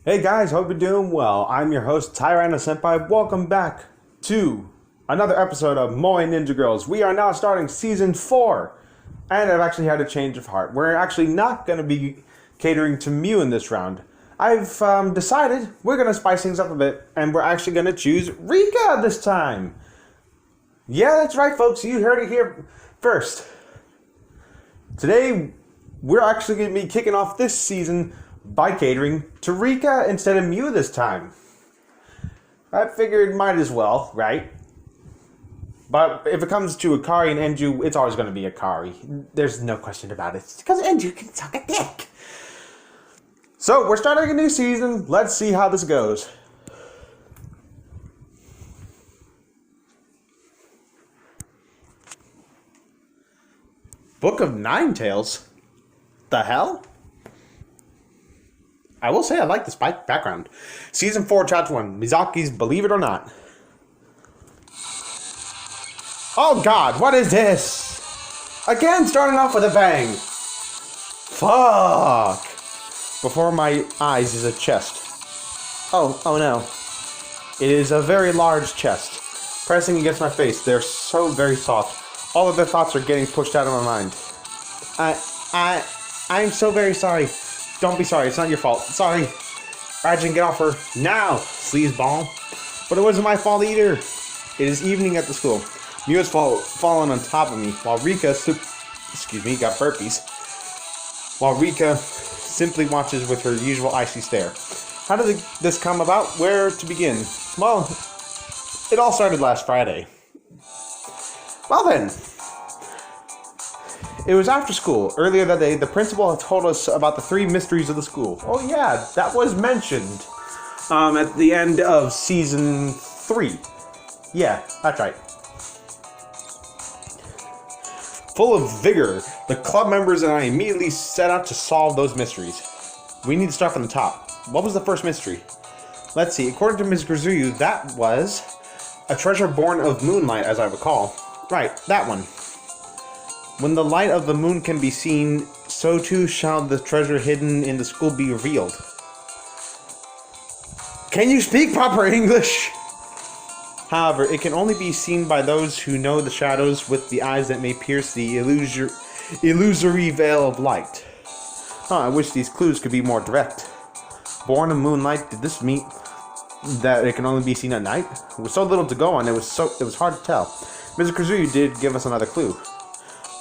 Hey guys, hope you're doing well. I'm your host, Tyrana Senpai. Welcome back to another episode of Moe Ninja Girls. We are now starting Season 4, and I've actually had a change of heart. We're actually not going to be catering to Mew in this round. I've decided we're going to spice things up a bit, and we're actually going to choose Ricka this time. Yeah, that's right, folks. You heard it here first. Today, we're actually going to be kicking off this season by catering to Ricka instead of Mew this time. I figured might as well, right? But if it comes to Akari and Enju, it's always going to be Akari. There's no question about it. It's because Enju can suck a dick. So, we're starting a new season. Let's see how this goes. Book of Nine Tails? The hell? I will say I like this background. Season 4, Chapter 1. Mizaki's Believe It or Not. Oh god, what is this? Again, starting off with a bang. Fuck. Before my eyes is a chest. Oh no. It is a very large chest. Pressing against my face. They're so very soft. All of the thoughts are getting pushed out of my mind. I'm so very sorry. Don't be sorry, it's not your fault. Sorry. Rajin, get off her now, sleazeball. But it wasn't my fault either. It is evening at the school. Mew has fallen on top of me, while Ricka, got burpees. While Ricka simply watches with her usual icy stare. How did this come about? Where to begin? Well, it all started last Friday. Well then. It was after school. Earlier that day, the principal had told us about the 3 mysteries of the school. Oh yeah, that was mentioned at the end of Season 3. Yeah, that's right. Full of vigor, the club members and I immediately set out to solve those mysteries. We need to start from the top. What was the first mystery? Let's see, according to Ms. Grizuyu, that was a treasure born of moonlight, as I recall. Right, that one. When the light of the moon can be seen, so too shall the treasure hidden in the school be revealed. Can you speak proper English? However, it can only be seen by those who know the shadows with the eyes that may pierce the illusory veil of light. I wish these clues could be more direct. Born of moonlight, did this mean that it can only be seen at night? With so little to go on, it was hard to tell. Mr. Kazuyu did give us another clue.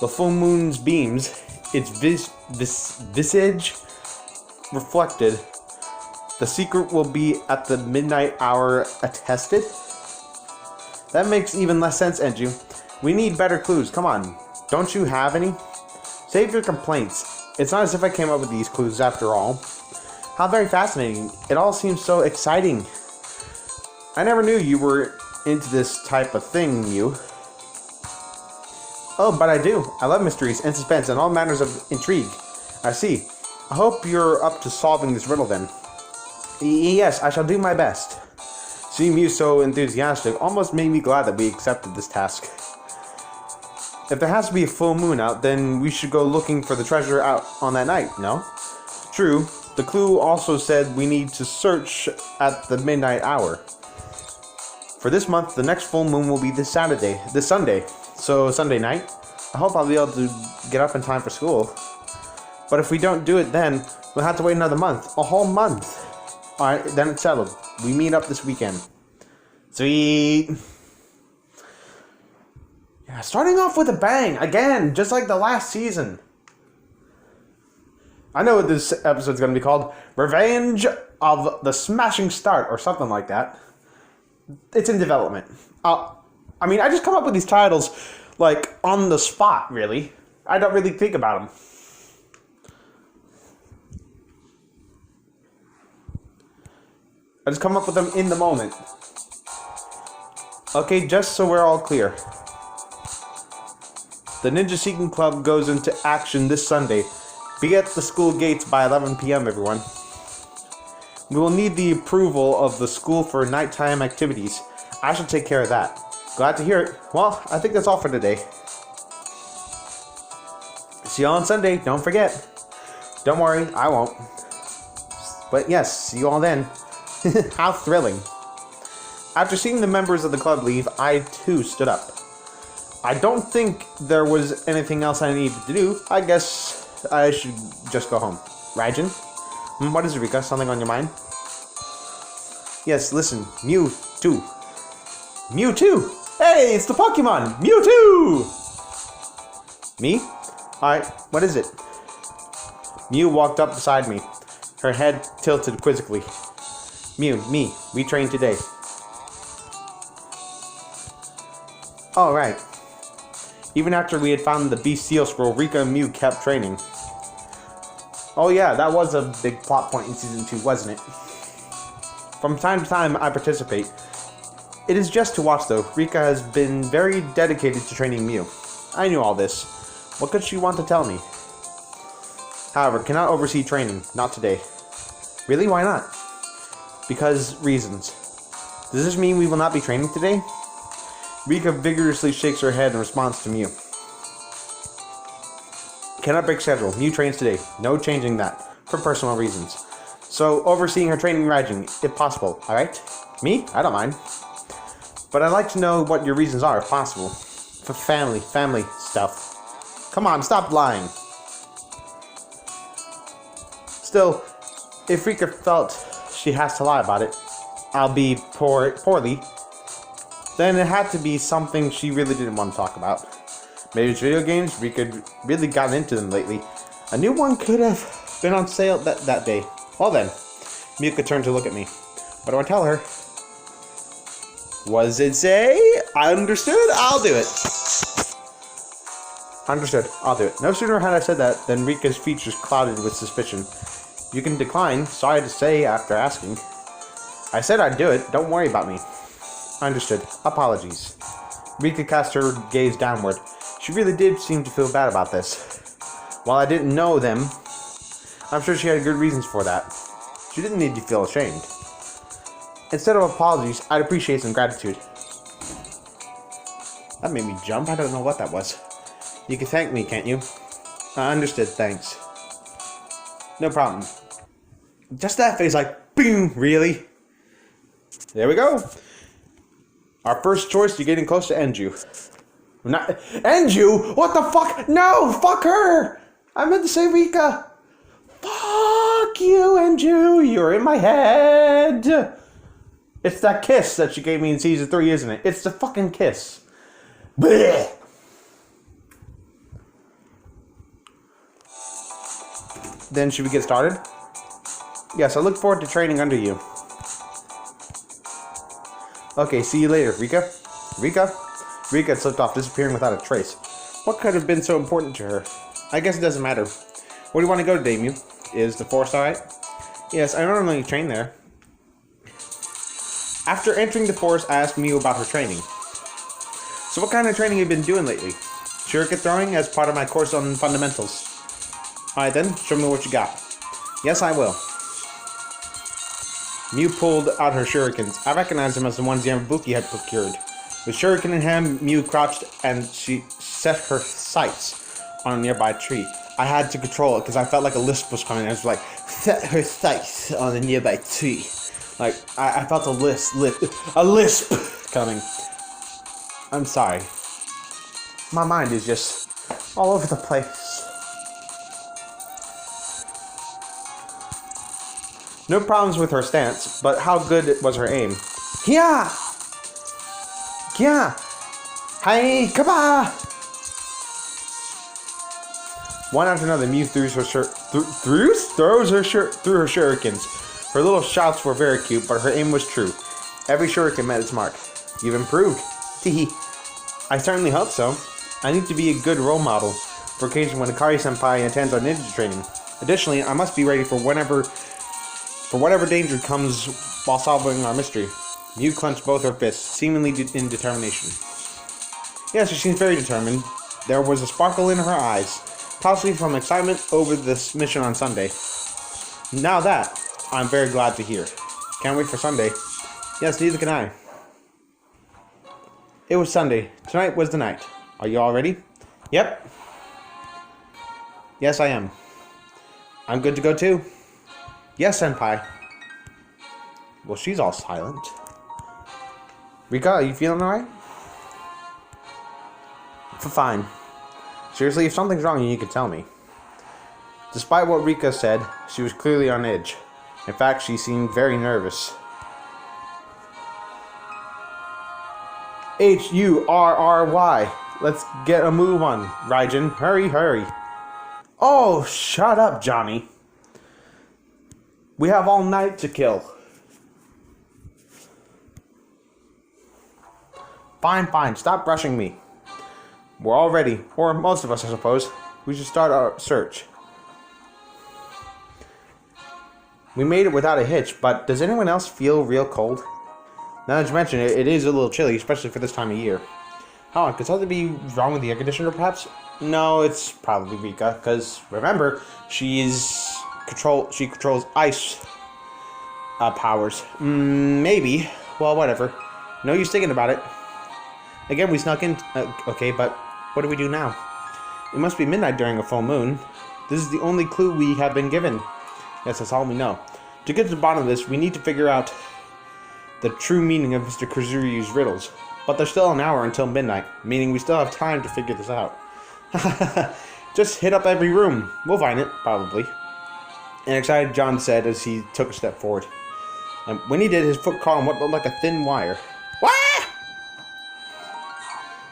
The full moon's beams, its visage reflected. The secret will be at the midnight hour attested? That makes even less sense, Enju. We need better clues. Come on. Don't you have any? Save your complaints. It's not as if I came up with these clues after all. How very fascinating. It all seems so exciting. I never knew you were into this type of thing, Mew. Oh, but I do. I love mysteries and suspense and all manners of intrigue. I see. I hope you're up to solving this riddle then. Yes, I shall do my best. Seeing you so enthusiastic almost made me glad that we accepted this task. If there has to be a full moon out, then we should go looking for the treasure out on that night, no? True. The clue also said we need to search at the midnight hour. For this month, the next full moon will be this Sunday. So Sunday night. I hope I'll be able to get up in time for school. But if we don't do it then, we'll have to wait another month. A whole month. Alright, then it's settled. We meet up this weekend. Sweet. Yeah, starting off with a bang. Again, just like the last season. I know what this episode's going to be called. Revenge of the Smashing Start, or something like that. It's in development. I just come up with these titles, like, on the spot, really. I don't really think about them. I just come up with them in the moment. Okay, just so we're all clear. The Ninja Seeking Club goes into action this Sunday. Be at the school gates by 11 p.m., everyone. We will need the approval of the school for nighttime activities. I shall take care of that. Glad to hear it. Well, I think that's all for today. See you on Sunday. Don't forget. Don't worry, I won't. But yes, see you all then. How thrilling. After seeing the members of the club leave, I too stood up. I don't think there was anything else I needed to do. I guess I should just go home. Raijin? What is it, Ricka? Something on your mind? Yes, listen. Mewtwo. Mewtwo! Hey, it's the Pokemon! Mewtwo! Me? Alright, what is it? Mew walked up beside me, her head tilted quizzically. Mew, me. We trained today. Oh, right. Even after we had found the Beast Seal Scroll, Ricka and Mew kept training. Oh yeah, that was a big plot point in Season 2, wasn't it? From time to time, I participate. It is just to watch, though. Ricka has been very dedicated to training Mew. I knew all this. What could she want to tell me? However, cannot oversee training. Not today. Really? Why not? Because reasons. Does this mean we will not be training today? Ricka vigorously shakes her head in response to Mew. Cannot break schedule. Mew trains today. No changing that. For personal reasons. So, overseeing her training Raijin, if possible. Alright? Me? I don't mind. But I'd like to know what your reasons are, if possible. For family stuff. Come on, stop lying. Still, if Ricka felt she has to lie about it, albeit poorly, then it had to be something she really didn't want to talk about. Maybe it's video games. Ricka really gotten into them lately. A new one could have been on sale that day. Well then, Miyuka turned to look at me. What do I tell her? What does it say? Understood? I'll do it. Understood. I'll do it. No sooner had I said that than Rika's features clouded with suspicion. You can decline. Sorry to say after asking. I said I'd do it. Don't worry about me. Understood. Apologies. Ricka cast her gaze downward. She really did seem to feel bad about this. While I didn't know them, I'm sure she had good reasons for that. She didn't need to feel ashamed. Instead of apologies, I'd appreciate some gratitude. That made me jump. I don't know what that was. You can thank me, can't you? I understood, thanks. No problem. Just that face, like, boom, really? There we go. Our first choice to getting close to Enju. Not Enju? What the fuck? No, fuck her! I meant to say Ricka. Fuck you, Enju. You're in my head. It's that kiss that she gave me in Season 3, isn't it? It's the fucking kiss. Blech. Then should we get started? Yes, I look forward to training under you. Okay, see you later, Ricka. Ricka? Ricka had slipped off, disappearing without a trace. What could have been so important to her? I guess it doesn't matter. Where do you want to go today, Mew? Is the forest alright? Yes, I normally train there. After entering the forest, I asked Mew about her training. So what kind of training have you been doing lately? Shuriken throwing as part of my course on fundamentals. Alright then, show me what you got. Yes, I will. Mew pulled out her shurikens. I recognized them as the ones Yamabuki had procured. With shuriken in hand, Mew crouched and she set her sights on a nearby tree. I had to control it because I felt like a lisp was coming. I was like, set her sights on a nearby tree. Like, I felt a lisp coming. I'm sorry. My mind is just all over the place. No problems with her stance, but how good was her aim? Kia! Kia! Hey, kaba! One after another, Mew throws her shurikens. Her little shouts were very cute, but her aim was true. Every shuriken met its mark. You've improved. Teehee. I certainly hope so. I need to be a good role model for occasion when Akari-senpai attends our ninja training. Additionally, I must be ready for whatever danger comes while solving our mystery. Mew clenched both her fists, seemingly in determination. Yes, she seems very determined. There was a sparkle in her eyes, possibly from excitement over this mission on Sunday. Now that, I'm very glad to hear. Can't wait for Sunday. Yes, neither can I. It was Sunday. Tonight was the night. Are you all ready? Yep. Yes, I am. I'm good to go too. Yes, Senpai. Well, she's all silent. Ricka, are you feeling alright? Fine. Seriously, if something's wrong, you can tell me. Despite what Ricka said, she was clearly on edge. In fact, she seemed very nervous. Hurry. Let's get a move on, Raijin. Hurry. Oh, shut up, Johnny. We have all night to kill. Fine. Stop rushing me. We're all ready. Or most of us, I suppose. We should start our search. We made it without a hitch, but does anyone else feel real cold? Now that you mention it, it is a little chilly, especially for this time of year. Oh, could something be wrong with the air conditioner, perhaps? No, it's probably Ricka, because remember, she controls ice powers. Maybe. Well, whatever. No use thinking about it. Again, we snuck in. Okay, but what do we do now? It must be midnight during a full moon. This is the only clue we have been given. Yes, that's all we know. To get to the bottom of this, we need to figure out the true meaning of Mr. Kuzuryu's riddles. But there's still an hour until midnight, meaning we still have time to figure this out. Just hit up every room. We'll find it, probably. An excited John said as he took a step forward. And when he did, his foot caught on what looked like a thin wire. Wah!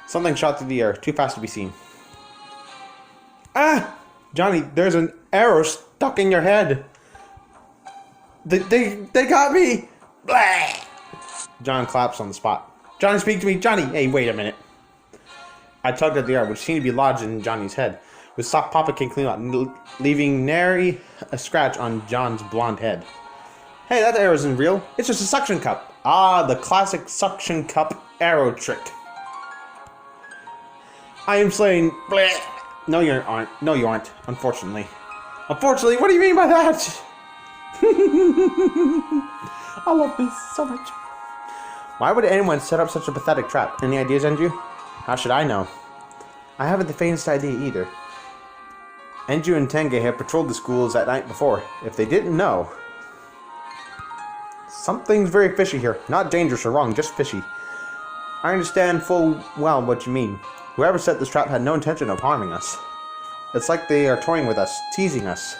Something shot through the air, too fast to be seen. Ah! Johnny, there's an arrow stuck in your head. They got me! Blah! John collapsed on the spot. Johnny, speak to me. Johnny! Hey, wait a minute. I tugged at the arrow, which seemed to be lodged in Johnny's head. With soft papa came clean out, leaving nary a scratch on John's blonde head. Hey, that arrow isn't real. It's just a suction cup. Ah, the classic suction cup arrow trick. I am slaying... Blah. No, you aren't. No, you aren't. Unfortunately. Unfortunately? What do you mean by that? I love this so much. Why would anyone set up such a pathetic trap? Any ideas, Andrew? How should I know? I haven't the faintest idea either. Andrew and Tenge have patrolled the schools that night before. If they didn't know... Something's very fishy here. Not dangerous or wrong, just fishy. I understand full well what you mean. Whoever set this trap had no intention of harming us. It's like they are toying with us, teasing us.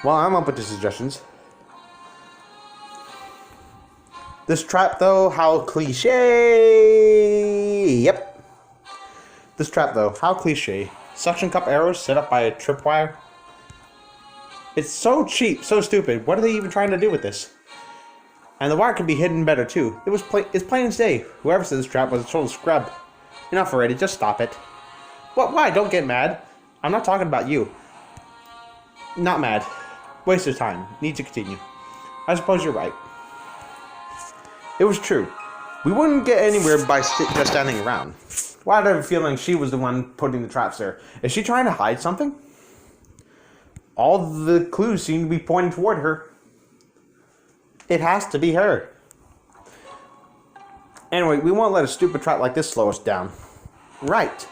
Well, I'm open to suggestions. This trap, though, how cliche. Yep. This trap, though, how cliche. Suction cup arrows set up by a tripwire. It's so cheap, so stupid. What are they even trying to do with this? And the wire could be hidden better, too. It's plain as day. Whoever set this trap was a total scrub. Enough already, just stop it. What? Why? Don't get mad. I'm not talking about you. Not mad. Waste of time. Need to continue. I suppose you're right. It was true. We wouldn't get anywhere by just standing around. Why did I have a feeling she was the one putting the traps there? Is she trying to hide something? All the clues seem to be pointing toward her. It has to be her. Anyway, we won't let a stupid trap like this slow us down. Right.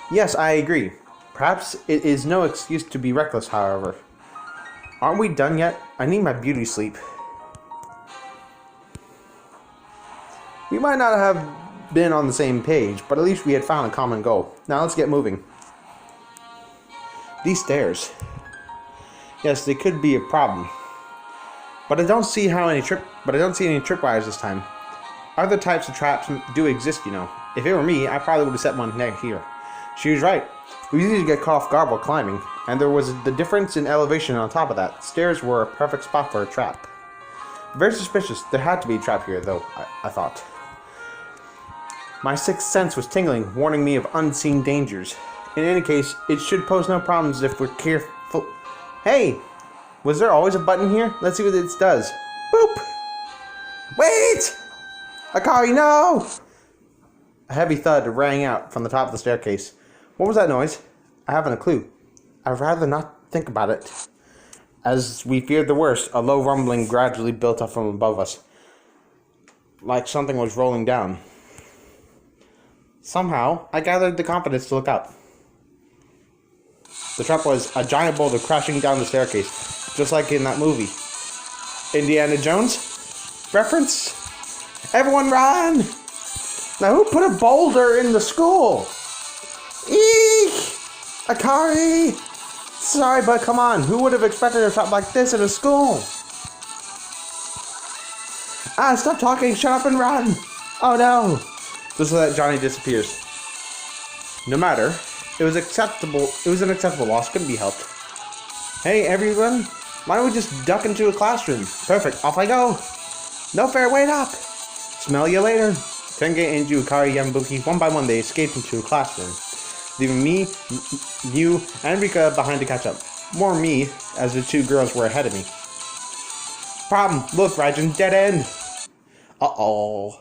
Yes, I agree. Perhaps it is no excuse to be reckless, however. Aren't we done yet? I need my beauty sleep. We might not have been on the same page, but at least we had found a common goal. Now let's get moving. These stairs. Yes, they could be a problem. But I don't see any tripwires this time. Other types of traps do exist, you know. If it were me, I probably would have set one next here. She was right. We usually get caught off guard while climbing, and there was the difference in elevation on top of that. Stairs were a perfect spot for a trap. Very suspicious. There had to be a trap here, though, I thought. My sixth sense was tingling, warning me of unseen dangers. In any case, it should pose no problems if we're careful. Hey! Was there always a button here? Let's see what it does. Boop! Wait! Akari, no! A heavy thud rang out from the top of the staircase. What was that noise? I haven't a clue. I'd rather not think about it. As we feared the worst, a low rumbling gradually built up from above us. Like something was rolling down. Somehow, I gathered the confidence to look up. The trap was a giant boulder crashing down the staircase. just like in that movie. Indiana Jones reference? Everyone run! Now who put a boulder in the school? Eek! Akari! Sorry, but come on, who would have expected a shot like this in a school? Stop talking, shut up and run! Oh no! Just so that Johnny disappears. No matter, it was an acceptable loss, couldn't be helped. Hey everyone, why don't we just duck into a classroom? Perfect, off I go! No fair, wait up! Smell you later. Tenge, Inju, Akari, Yamabuki, one by one they escaped into a classroom, leaving me, Mew, and Ricka behind to catch up. More me, as the two girls were ahead of me. Problem, look, Raijin, dead end! Uh-oh.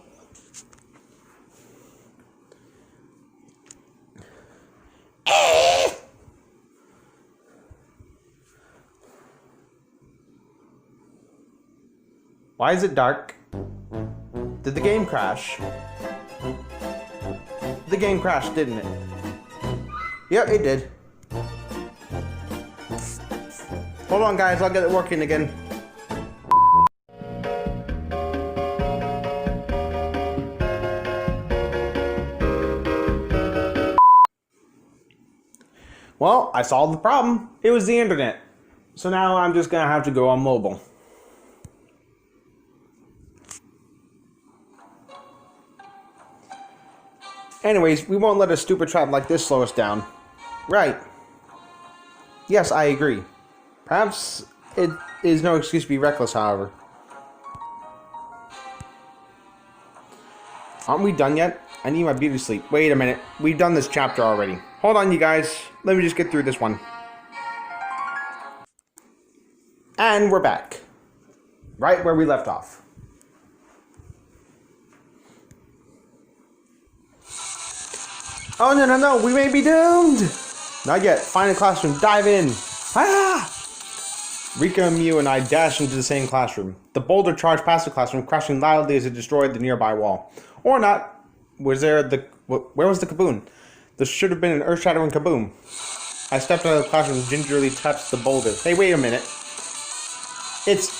Why is it dark? Did the game crash? The game crashed, didn't it? Yep, it did. Hold on, guys, I'll get it working again. Well, I solved the problem. It was the internet. So now I'm just gonna have to go on mobile. Anyways, we won't let a stupid trap like this slow us down. Right. Yes, I agree. Perhaps it is no excuse to be reckless, however. Aren't we done yet? I need my beauty sleep. Wait a minute. We've done this chapter already. Hold on, you guys. Let me just get through this one. And we're back. Right where we left off. Oh, no, we may be doomed! Not yet. Find a classroom. Dive in. Ah! Ricka, Mew, and I dashed into the same classroom. The boulder charged past the classroom, crashing loudly as it destroyed the nearby wall. Or not. Where was the kaboom? There should have been an earth-shattering kaboom. I stepped out of the classroom and gingerly touched the boulder. Hey, wait a minute. This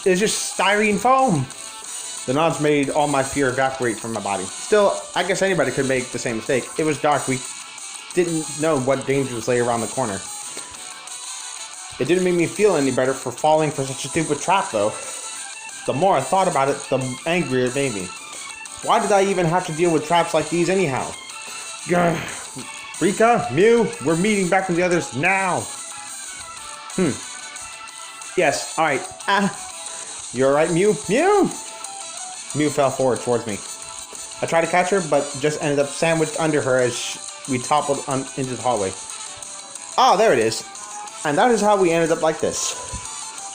is just styrene foam. The nods made all my fear evaporate from my body. Still, I guess anybody could make the same mistake. It was dark. We didn't know what dangers lay around the corner. It didn't make me feel any better for falling for such a stupid trap, though. The more I thought about it, the angrier it made me. Why did I even have to deal with traps like these anyhow? Grr. Ricka, Mew, we're meeting back with the others now. Yes, alright. You alright, Mew? Mew! Mew fell forward towards me. I tried to catch her, but just ended up sandwiched under her as we toppled into the hallway. Ah, there it is. And that is how we ended up like this.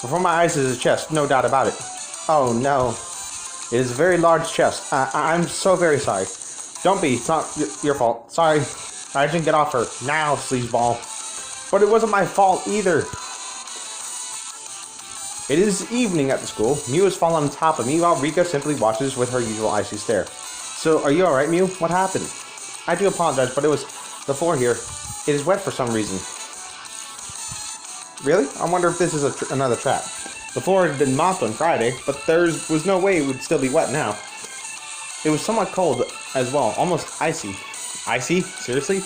Before my eyes is a chest, no doubt about it. Oh no. It is a very large chest. I'm so very sorry. Don't be. It's not your fault. Sorry. I didn't get off her. Now, sleazeball. But it wasn't my fault either. It is evening at the school. Mew has fallen on top of me while Ricka simply watches with her usual icy stare. So, are you alright, Mew? What happened? I do apologize, but it was the floor here. It is wet for some reason. Really? I wonder if this is another trap. The floor had been mopped on Friday, but there was no way it would still be wet now. It was somewhat cold as well, almost icy. Icy? Seriously?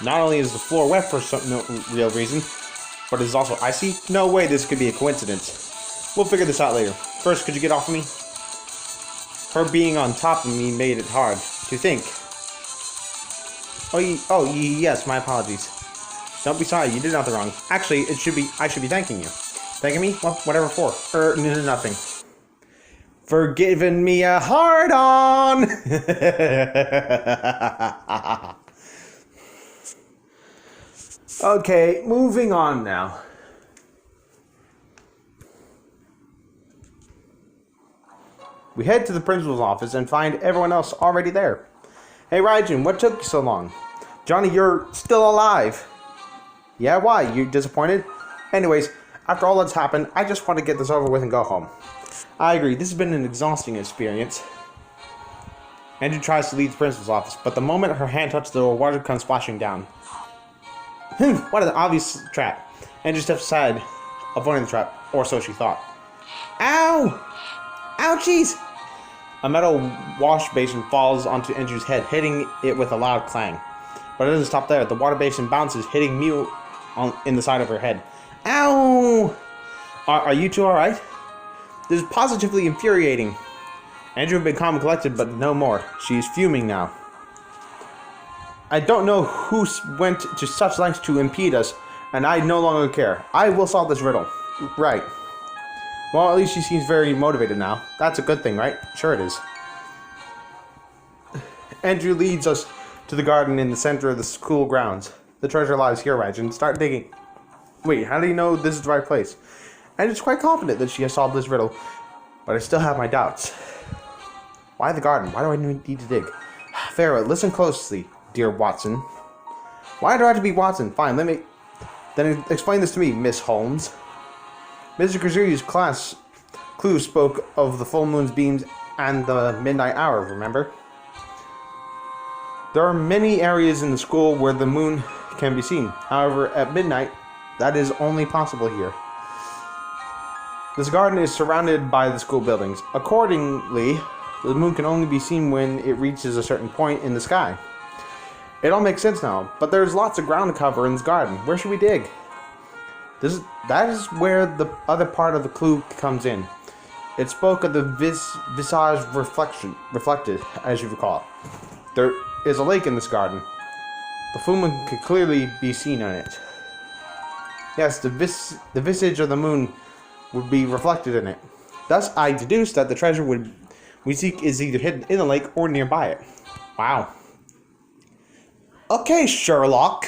Not only is the floor wet for no real reason, but it is also icy? No way this could be a coincidence. We'll figure this out later. First, could you get off of me? Her being on top of me made it hard to think. Yes, my apologies. Don't be sorry, you did nothing wrong. Actually, I should be thanking you. Thanking me? Well, whatever for. Nothing. For giving me a hard-on! Okay, moving on now. We head to the principal's office and find everyone else already there. Hey Raijin, what took you so long? Johnny, you're still alive. Yeah, why? You disappointed? Anyways, after all that's happened, I just want to get this over with and go home. I agree, this has been an exhausting experience. Andrew tries to leave the principal's office, but the moment her hand touches the door, water comes splashing down. What an obvious trap. Andrew steps aside avoiding the trap, or so she thought. Ow! Ouchies! A metal wash basin falls onto Andrew's head, hitting it with a loud clang. But it doesn't stop there. The water basin bounces, hitting Mew in the side of her head. Ow! Are you two alright? This is positively infuriating. Andrew had been calm and collected, but no more. She is fuming now. I don't know who went to such lengths to impede us, and I no longer care. I will solve this riddle. Right. Well, at least she seems very motivated now. That's a good thing, right? Sure it is. Andrew leads us to the garden in the center of the school grounds. The treasure lies here, Rajin. Start digging. Wait, how do you know this is the right place? Andrew's quite confident that she has solved this riddle, but I still have my doubts. Why the garden? Why do I need to dig? Farrah, listen closely, dear Watson. Why do I have to be Watson? Fine, then explain this to me, Miss Holmes. Mr. Kazuri's class clue spoke of the full moon's beams and the midnight hour, remember? There are many areas in the school where the moon can be seen. However, at midnight, that is only possible here. This garden is surrounded by the school buildings. Accordingly, the moon can only be seen when it reaches a certain point in the sky. It all makes sense now, but there's lots of ground to cover in this garden. Where should we dig? That is where the other part of the clue comes in. It spoke of the visage reflected, as you recall. There is a lake in this garden. The full moon could clearly be seen on it. Yes, the visage of the moon would be reflected in it. Thus, I deduced that the treasure we seek is either hidden in the lake or nearby it. Wow. Okay, Sherlock.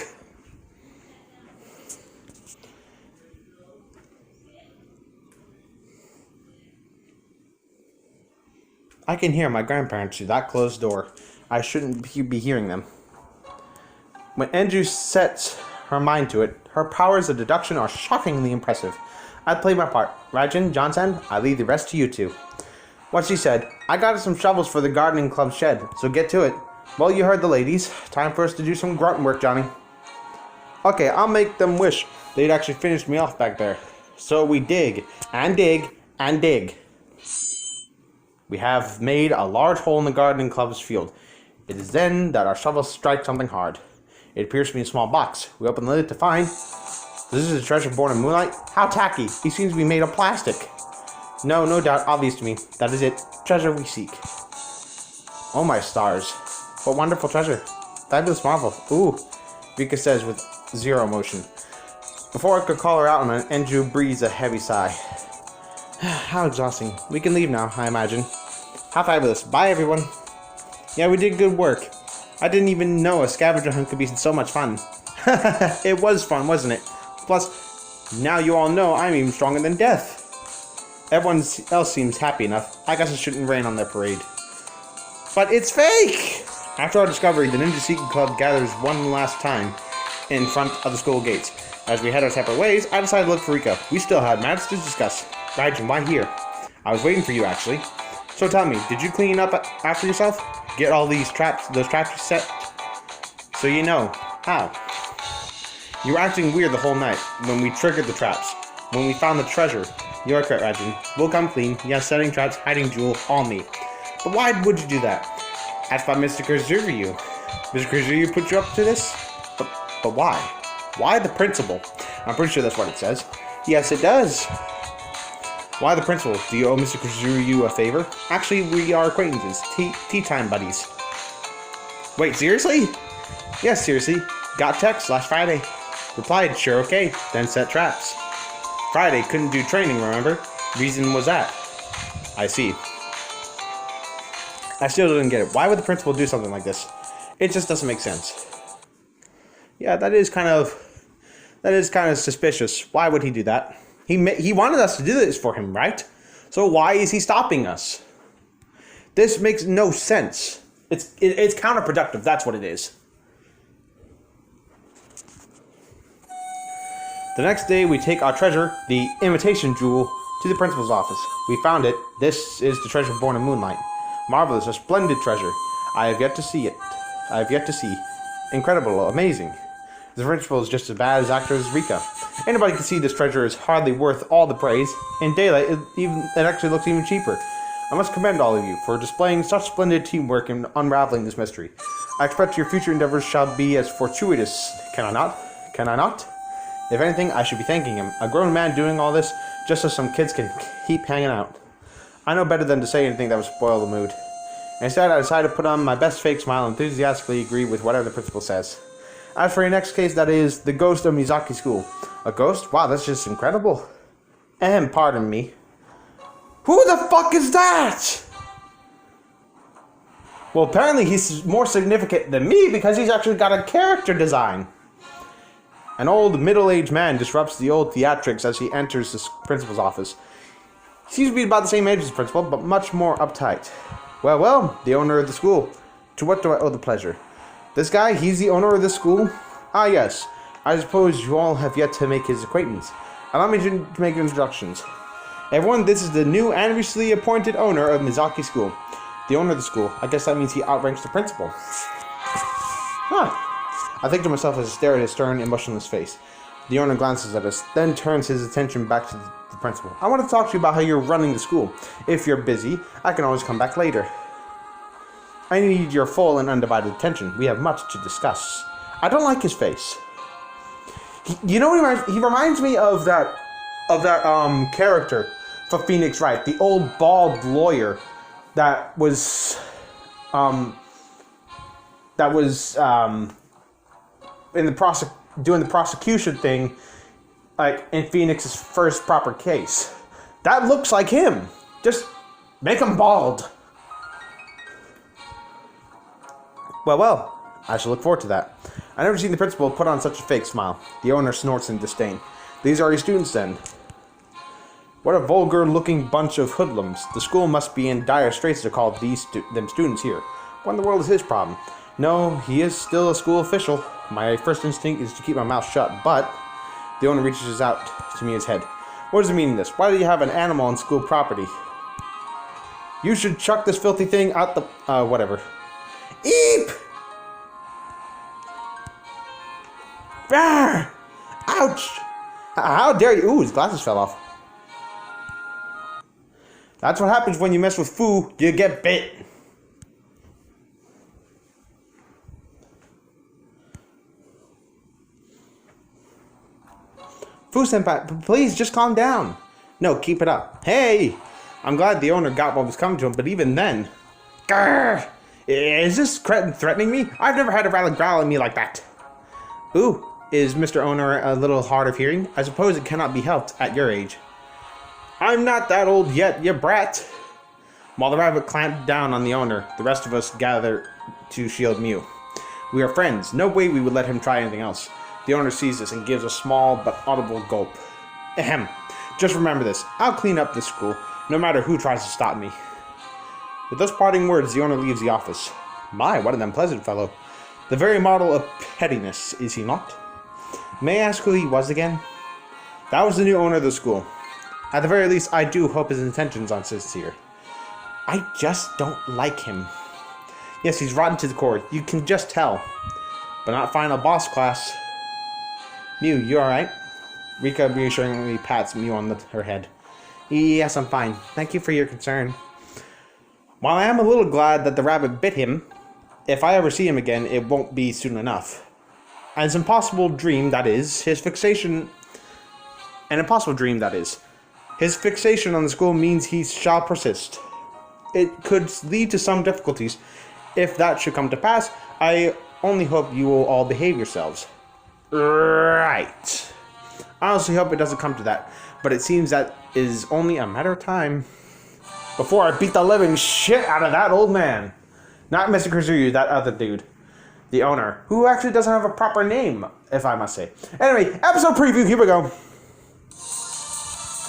I can hear my grandparents through that closed door. I shouldn't be hearing them. When Andrew sets her mind to it, her powers of deduction are shockingly impressive. I played my part. Rajan, Johnson, I leave the rest to you two. What she said, I got some shovels for the gardening club shed, so get to it. Well, you heard the ladies. Time for us to do some grunt work, Johnny. Okay, I'll make them wish they'd actually finished me off back there. So we dig, and dig, and dig. We have made a large hole in the gardening club's field. It is then that our shovels strike something hard. It appears to be a small box. We open the lid to find... This is a treasure born in moonlight? How tacky. He seems to be made of plastic. No doubt, obvious to me. That is it. Treasure we seek. Oh my stars. What wonderful treasure. Fabulous marvel. Ooh, Ricka says with zero emotion. Before I could call her out on it, Andrew breathes a heavy sigh. How exhausting. We can leave now, I imagine. How fabulous. Bye, everyone. Yeah, we did good work. I didn't even know a scavenger hunt could be so much fun. It was fun, wasn't it? Plus, now you all know I'm even stronger than death. Everyone else seems happy enough. I guess it shouldn't rain on their parade. But it's fake! After our discovery, the Ninja Secret Club gathers one last time in front of the school gates. As we head our separate ways, I decided to look for Ricka. We still had matters to discuss. Rajan, why here? I was waiting for you, actually. So tell me, did you clean up after yourself? Get all those traps set? So you know. How? You were acting weird the whole night when we triggered the traps. When we found the treasure. You're correct, Rajan. We'll come clean. Yes, setting traps, hiding jewel, all me. But why would you do that? Asked by Mr. Kazuriu. Mr. Kazuriu put you up to this? But why? Why the principal? I'm pretty sure that's what it says. Yes, it does. Why the principal? Do you owe Mr. Kazuriu a favor? Actually, we are acquaintances. Tea time buddies. Wait, seriously? Yes, seriously. Got text last Friday. Replied, sure, okay. Then set traps. Friday couldn't do training, remember? Reason was that. I see. I still didn't get it. Why would the principal do something like this? It just doesn't make sense. Yeah, that is kind of suspicious. Why would he do that? He wanted us to do this for him, right? So why is he stopping us? This makes no sense. It's counterproductive. That's what it is. The next day, we take our treasure, the imitation jewel, to the principal's office. We found it. This is the treasure born in moonlight. Marvelous, a splendid treasure. I have yet to see it. I have yet to see. Incredible, amazing. The principal is just as bad as actor as Ricka. Anybody can see this treasure is hardly worth all the praise. In daylight, it actually looks even cheaper. I must commend all of you for displaying such splendid teamwork in unraveling this mystery. I expect your future endeavors shall be as fortuitous. Can I not? Can I not? If anything, I should be thanking him. A grown man doing all this just so some kids can keep hanging out. I know better than to say anything that would spoil the mood. Instead, I decided to put on my best fake smile and enthusiastically agree with whatever the principal says. As for your next case, that is the ghost of Mizaki School. A ghost? Wow, that's just incredible. Pardon me. Who the fuck is that? Well, apparently he's more significant than me because he's actually got a character design. An old middle-aged man disrupts the old theatrics as he enters the principal's office. He seems to be about the same age as the principal, but much more uptight. Well, the owner of the school. To what do I owe the pleasure? This guy, he's the owner of this school? Ah, yes. I suppose you all have yet to make his acquaintance. Allow me to make introductions. Everyone, this is the new and recently appointed owner of Mizaki School. The owner of the school. I guess that means he outranks the principal. Huh. I think to myself as I stare at his stern, emotionless face. The owner glances at us, then turns his attention back to the principal. I want to talk to you about how you're running the school. If you're busy, I can always come back later. I need your full and undivided attention. We have much to discuss. I don't like his face. You know what he reminds me of that character for Phoenix Wright, the old bald lawyer that was in the doing the prosecution thing, like in Phoenix's first proper case. That looks like him. Just make him bald. Well, I shall look forward to that. I've never seen the principal put on such a fake smile. The owner snorts in disdain. These are your students then. What a vulgar-looking bunch of hoodlums. The school must be in dire straits to call them students here. What in the world is his problem? No, he is still a school official. My first instinct is to keep my mouth shut, but the owner reaches out to me his head. What does it mean this? Why do you have an animal on school property? You should chuck this filthy thing out the... whatever. Eep! Brr! Ouch! How dare you? Ooh, his glasses fell off. That's what happens when you mess with Fu. You get bit. Fu-senpai, please just calm down. No, keep it up. Hey! I'm glad the owner got what was coming to him, but even then... Grrr! Is this cretin threatening me? I've never had a rabbit growl at me like that. Ooh, is Mr. Owner a little hard of hearing? I suppose it cannot be helped at your age. I'm not that old yet, you brat. While the rabbit clamped down on the owner, the rest of us gathered to shield Mew. We are friends. No way we would let him try anything else. The owner sees this and gives a small but audible gulp. Ahem. Just remember this. I'll clean up this school, no matter who tries to stop me. With those parting words, the owner leaves the office. My, what an unpleasant fellow. The very model of pettiness, is he not? May I ask who he was again? That was the new owner of the school. At the very least, I do hope his intentions aren't sincere. I just don't like him. Yes, he's rotten to the core. You can just tell. But not final boss class. Mew, you alright? Ricka reassuringly pats Mew on her head. Yes, I'm fine. Thank you for your concern. While I am a little glad that the rabbit bit him, if I ever see him again, it won't be soon enough. An impossible dream, that is. His fixation on the school means he shall persist. It could lead to some difficulties. If that should come to pass, I only hope you will all behave yourselves. Right. I honestly hope it doesn't come to that, but it seems that is only a matter of time. Before I beat the living shit out of that old man. Not Mr. Kazuryu, that other dude. The owner, who actually doesn't have a proper name, if I must say. Anyway, episode preview, here we go.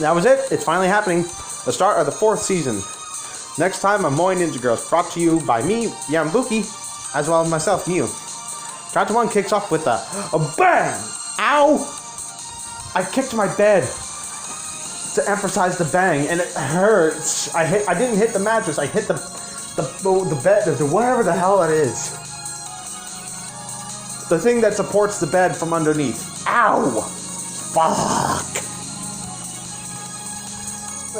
That was it. It's finally happening. The start of the 4th season. Next time on Moe Ninja Girls, brought to you by me, Yambuki, as well as myself, Mew. Chapter 1 kicks off with a bang! Ow! I kicked my bed to emphasize the bang, and it hurts. I didn't hit the mattress. I hit the bed, whatever the hell it is. The thing that supports the bed from underneath. Ow! Fuck!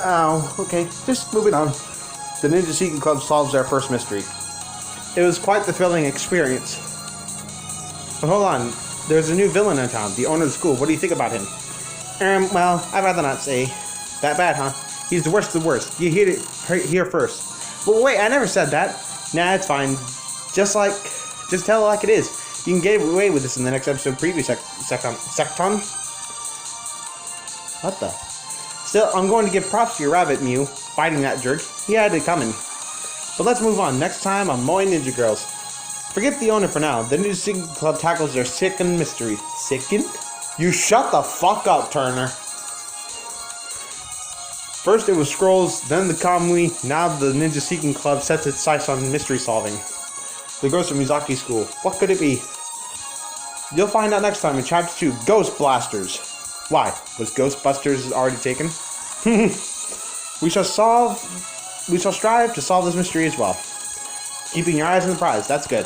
Ow. Okay, just moving on. The Ninja Seeking Club solves their first mystery. It was quite the thrilling experience. But hold on, there's a new villain in town, the owner of the school. What do you think about him? Well, I'd rather not say. That bad, huh? He's the worst of the worst. You hear it here first. Well, wait, I never said that. Nah, it's fine. Just tell it like it is. You can get away with this in the next episode preview secton. What the? Still, I'm going to give props to your rabbit, Mew. Fighting that jerk. He had it coming. But let's move on. Next time on Moe Ninja Girls. Forget the owner for now. The Ninja Seeking Club tackles their second mystery. Second? You shut the fuck up, Turner. First it was Scrolls, then the Kamui, now the Ninja Seeking Club sets its sights on mystery solving. The ghost of Mizaki School. What could it be? You'll find out next time in Chapter 2, Ghost Blasters. Why? Was Ghostbusters already taken? We shall strive to solve this mystery as well. Keeping your eyes on the prize, that's good.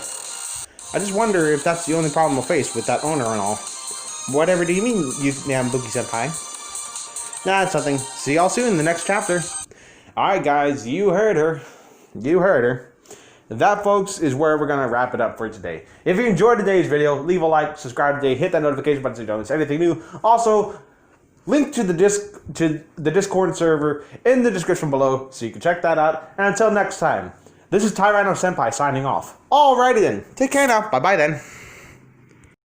I just wonder if that's the only problem we'll face with that owner and all. Whatever do you mean, you damn Bookie-senpai? Nah, it's nothing. See y'all soon in the next chapter. Alright guys, you heard her. That, folks, is where we're going to wrap it up for today. If you enjoyed today's video, leave a like, subscribe today, hit that notification button so you don't miss anything new. Also, link to the Discord server in the description below so you can check that out. And until next time, this is Tyranno Senpai signing off. Alrighty then. Take care now. Bye-bye then.